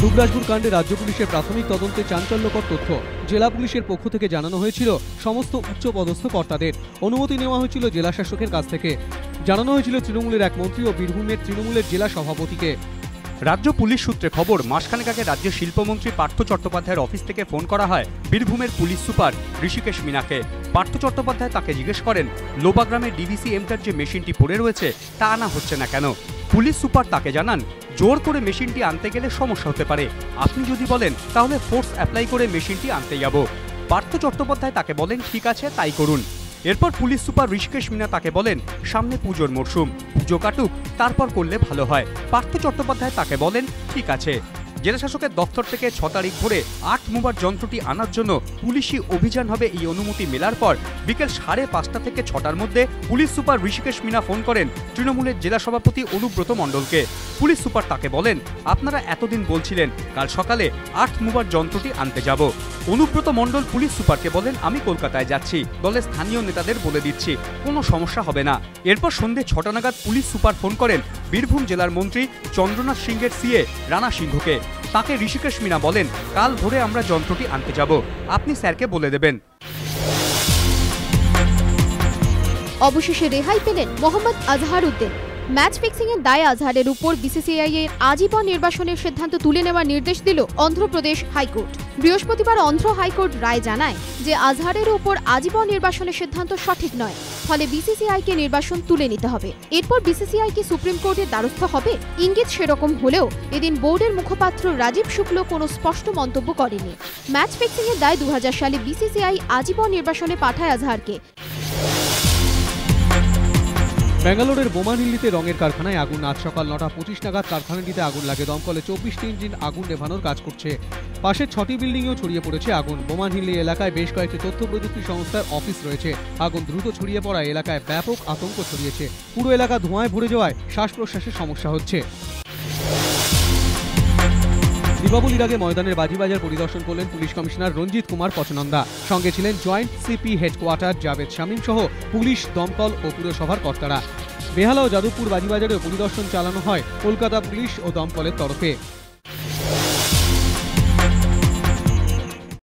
দুবরাজপুর কাণ্ডে রাজ্য পুলিশের প্রাথমিক তদন্তে চাঞ্চল্যকর তথ্য। জেলা পুলিশের পক্ষ থেকে জানানো হয়েছিল সমস্ত উচ্চপদস্থ কর্তাদের অনুমতি নেওয়া হয়েছিল জেলা শাসকের কাছ থেকে। জানানো হয়েছিল তৃণমূলের এক মন্ত্রী ও বীরভূমের তৃণমূলের জেলা সভাপতিকে। রাজ্য পুলিশ সূত্রে খবর, মাসখানেক আগে রাজ্যের শিল্পমন্ত্রী পার্থ চট্টোপাধ্যায়ের অফিস থেকে ফোন করা হয় বীরভূমের পুলিশ সুপার ঋষিকেশ মিনাকে। পার্থ চট্টোপাধ্যায় তাকে জিজ্ঞেস করেন, লোবাগ্রামে ডিভিসি এমটার যে মেশিনটি পড়ে রয়েছে তা আনা হচ্ছে না কেন। পুলিশ সুপার তাকে জানান, জোর করে মেশিনটি আনতে গেলে সমস্যা হতে পারে, আপনি যদি বলেন তাহলে ফোর্স অ্যাপ্লাই করে মেশিনটি আনতে যাব। পার্থ চট্টোপাধ্যায় তাকে বলেন, ঠিক আছে তাই করুন। এরপর পুলিশ সুপার ঋষিকেশ মিনা তাকে বলেন, সামনে পুজোর মরশুম, পুজো কাটুক, তারপর করলে ভালো হয়। পার্থ চট্টোপাধ্যায় তাকে বলেন, ঠিক আছে। জেলা শাসকের দফতর থেকে 6 তারিখ ভোরে 8 মুবার যন্ত্রটি আনার জন্য পুলিশি অভিযান হবে। এই অনুমতি মেলার পর বিকেল 5:30 থেকে 6টার মধ্যে police super Rishikesh Meena phone করেন তৃণমূলের জেলা সভাপতি অনুব্রত মণ্ডলকে। পুলিশ সুপার তাকে বলেন, আপনারা এতদিন বলছিলেন কাল সকালে 8 মুবার যন্ত্রটি আনতে যাব। অনুব্রত মণ্ডল পুলিশ সুপারকে বলেন, আমি কলকাতায় যাচ্ছি, দলের স্থানীয় নেতাদের বলে দিচ্ছি, কোনো সমস্যা হবে না। এরপর সন্ধ্যে 6টা নাগাদ পুলিশ সুপার ফোন করেন বীরভূম জেলার মন্ত্রী চন্দ্রনাথ সিংহের সিএ রানা সিংহকে। তাকে ঋষিকেশ মিনা বলেন, কাল ভোরে আমরা যন্ত্রটি আনতে যাব, আপনি স্যারকে বলে দেবেন। অবশেষে রেহাই পেলেন মোহাম্মদ আজহারউদ্দিন। ম্যাচ ফিক্সিং এর দায়ে আজহারের উপর বিসিসিআই এর আজীবন নির্বাসনের সিদ্ধান্ত তুলে নেওয়ার নির্দেশ দিল অন্ধ্রপ্রদেশ হাইকোর্ট। বৃহস্পতিবার অন্ধ্র হাইকোর্ট রায় জানায় যে আজহারের উপর আজীবন নির্বাসনের সিদ্ধান্ত সঠিক নয়, ফলে বিসিসিআইকে নির্বাসন তুলে নিতে হবে। এরপর বিসিসিআই কি সুপ্রিম কোর্টের দ্বারস্থ হবে? ইঙ্গিত সেরকম হলেও এদিন বোর্ডের মুখপাত্র রাজীব শুক্ল কোনো স্পষ্ট মন্তব্য করেনি। ম্যাচ ফিক্সিং এর দায়ে 2000 সালে বিসিসিআই আজীবন নির্বাসনে পাঠায় আজহারকে। ব্যাঙ্গালোরের বোমানহিল্লিতে রঙের কারখানায় আগুন। আজ সকাল 9:25 নাগাদ কারখানাটিতে আগুন লাগে। দমকলে 24টি ইঞ্জিন আগুন নেভানোর কাজ করছে। পাশের 6টি বিল্ডিংয়েও ছড়িয়ে পড়েছে আগুন। বোমানহিল্লি এলাকায় বেশ কয়েকটি তথ্য প্রযুক্তি সংস্থার অফিস রয়েছে। আগুন দ্রুত ছড়িয়ে পড়ায় এলাকায় ব্যাপক আতঙ্ক ছড়িয়েছে। পুরো এলাকা ধোঁয়ায় ভরে যাওয়ায় শ্বাস প্রশ্বাসের সমস্যা হচ্ছে। দীপাবলির আগে ময়দানের বাজিবাজার পরিদর্শন করলেন পুলিশ কমিশনার রঞ্জিত কুমার পচনন্দা। সঙ্গে ছিলেন joint CP headquarter Javed Shamim সহ পুলিশ, দমকল ও পুরসভার কর্তারা। বেহালা ও যাদবপুর বাজিবাজারেও পরিদর্শন চালানো হয় কলকাতা পুলিশ ও দমকলের তরফে।